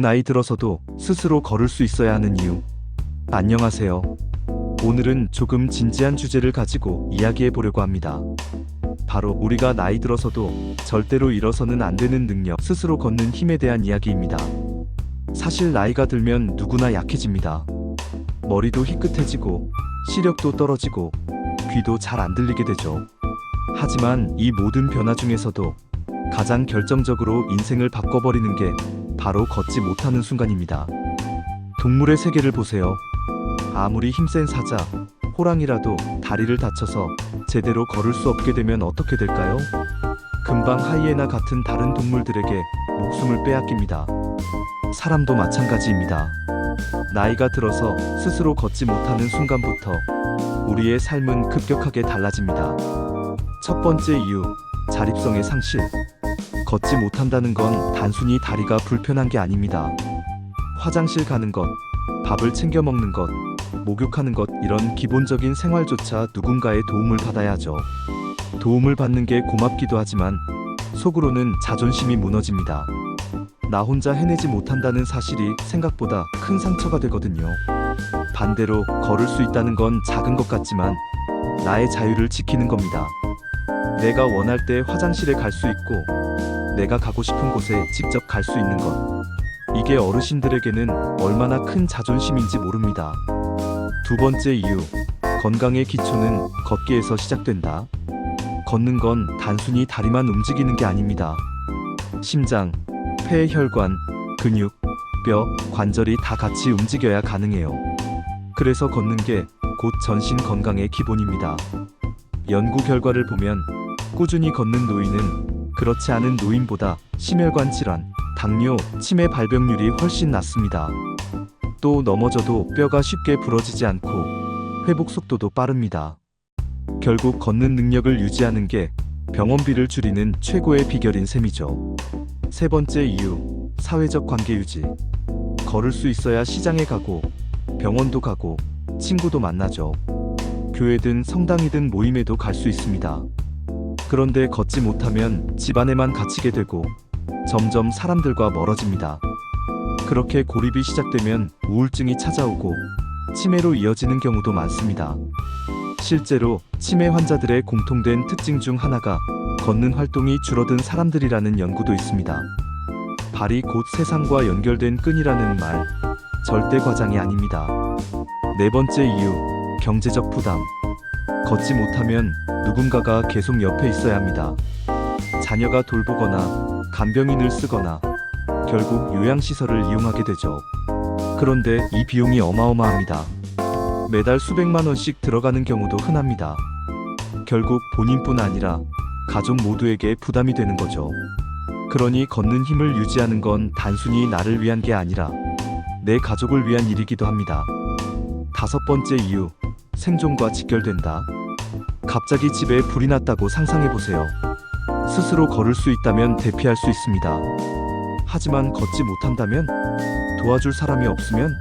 나이 들어서도 스스로 걸을 수 있어야 하는 이유. 안녕하세요. 오늘은 조금 진지한 주제를 가지고 이야기해 보려고 합니다. 바로 우리가 나이 들어서도 절대로 잃어서는 안 되는 능력, 스스로 걷는 힘에 대한 이야기입니다. 사실 나이가 들면 누구나 약해집니다. 머리도 희끗해지고 시력도 떨어지고 귀도 잘 안 들리게 되죠. 하지만 이 모든 변화 중에서도 가장 결정적으로 인생을 바꿔버리는 게 바로 걷지 못하는 순간입니다. 동물의 세계를 보세요. 아무리 힘센 사자, 호랑이라도 다리를 다쳐서 제대로 걸을 수 없게 되면 어떻게 될까요? 금방 하이에나 같은 다른 동물들에게 목숨을 빼앗깁니다. 사람도 마찬가지입니다. 나이가 들어서 스스로 걷지 못하는 순간부터 우리의 삶은 급격하게 달라집니다. 첫 번째 이유, 자립성의 상실. 걷지 못한다는 건 단순히 다리가 불편한 게 아닙니다. 화장실 가는 것, 밥을 챙겨 먹는 것, 목욕하는 것, 이런 기본적인 생활조차 누군가의 도움을 받아야 하죠. 도움을 받는 게 고맙기도 하지만 속으로는 자존심이 무너집니다. 나 혼자 해내지 못한다는 사실이 생각보다 큰 상처가 되거든요. 반대로 걸을 수 있다는 건 작은 것 같지만 나의 자유를 지키는 겁니다. 내가 원할 때 화장실에 갈 수 있고 내가 가고 싶은 곳에 직접 갈 수 있는 것. 이게 어르신들에게는 얼마나 큰 자존심인지 모릅니다. 두 번째 이유, 건강의 기초는 걷기에서 시작된다. 걷는 건 단순히 다리만 움직이는 게 아닙니다. 심장, 폐, 혈관, 근육, 뼈, 관절이 다 같이 움직여야 가능해요. 그래서 걷는 게 곧 전신 건강의 기본입니다. 연구 결과를 보면 꾸준히 걷는 노인은 그렇지 않은 노인보다 심혈관 질환, 당뇨, 치매 발병률이 훨씬 낮습니다. 또 넘어져도 뼈가 쉽게 부러지지 않고 회복 속도도 빠릅니다. 결국 걷는 능력을 유지하는 게 병원비를 줄이는 최고의 비결인 셈이죠. 세 번째 이유, 사회적 관계 유지. 걸을 수 있어야 시장에 가고 병원도 가고 친구도 만나죠. 교회든 성당이든 모임에도 갈 수 있습니다. 그런데 걷지 못하면 집 안에만 갇히게 되고 점점 사람들과 멀어집니다. 그렇게 고립이 시작되면 우울증이 찾아오고 치매로 이어지는 경우도 많습니다. 실제로 치매 환자들의 공통된 특징 중 하나가 걷는 활동이 줄어든 사람들이라는 연구도 있습니다. 발이 곧 세상과 연결된 끈이라는 말, 절대 과장이 아닙니다. 네 번째 이유, 경제적 부담. 걷지 못하면 누군가가 계속 옆에 있어야 합니다. 자녀가 돌보거나 간병인을 쓰거나 결국 요양시설을 이용하게 되죠. 그런데 이 비용이 어마어마합니다. 매달 수백만 원씩 들어가는 경우도 흔합니다. 결국 본인뿐 아니라 가족 모두에게 부담이 되는 거죠. 그러니 걷는 힘을 유지하는 건 단순히 나를 위한 게 아니라 내 가족을 위한 일이기도 합니다. 다섯 번째 이유, 생존과 직결된다. 갑자기 집에 불이 났다고 상상해보세요. 스스로 걸을 수 있다면 대피할 수 있습니다. 하지만 걷지 못한다면, 도와줄 사람이 없으면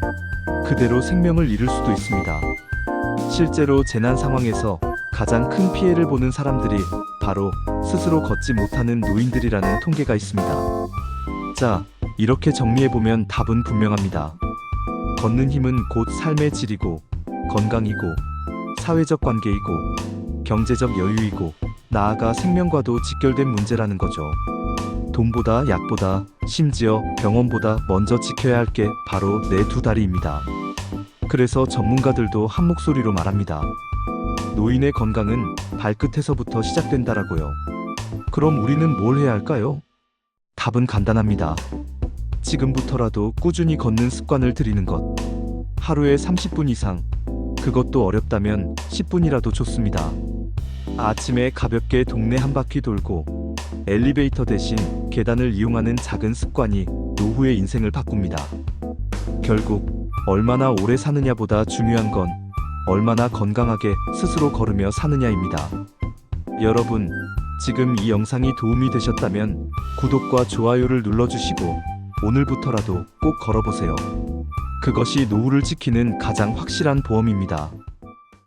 그대로 생명을 잃을 수도 있습니다. 실제로 재난 상황에서 가장 큰 피해를 보는 사람들이 바로 스스로 걷지 못하는 노인들이라는 통계가 있습니다. 자, 이렇게 정리해보면 답은 분명합니다. 걷는 힘은 곧 삶의 질이고, 건강이고, 사회적 관계이고, 경제적 여유이고, 나아가 생명과도 직결된 문제라는 거죠. 돈보다 약보다, 심지어 병원보다 먼저 지켜야 할 게 바로 내 두 다리입니다. 그래서 전문가들도 한 목소리로 말합니다. 노인의 건강은 발끝에서부터 시작된다라고요. 그럼 우리는 뭘 해야 할까요? 답은 간단합니다. 지금부터라도 꾸준히 걷는 습관을 들이는 것. 하루에 30분 이상, 그것도 어렵다면 10분이라도 좋습니다. 아침에 가볍게 동네 한 바퀴 돌고 엘리베이터 대신 계단을 이용하는 작은 습관이 노후의 인생을 바꿉니다. 결국 얼마나 오래 사느냐보다 중요한 건 얼마나 건강하게 스스로 걸으며 사느냐입니다. 여러분, 지금 이 영상이 도움이 되셨다면 구독과 좋아요를 눌러주시고 오늘부터라도 꼭 걸어보세요. 그것이 노후를 지키는 가장 확실한 보험입니다.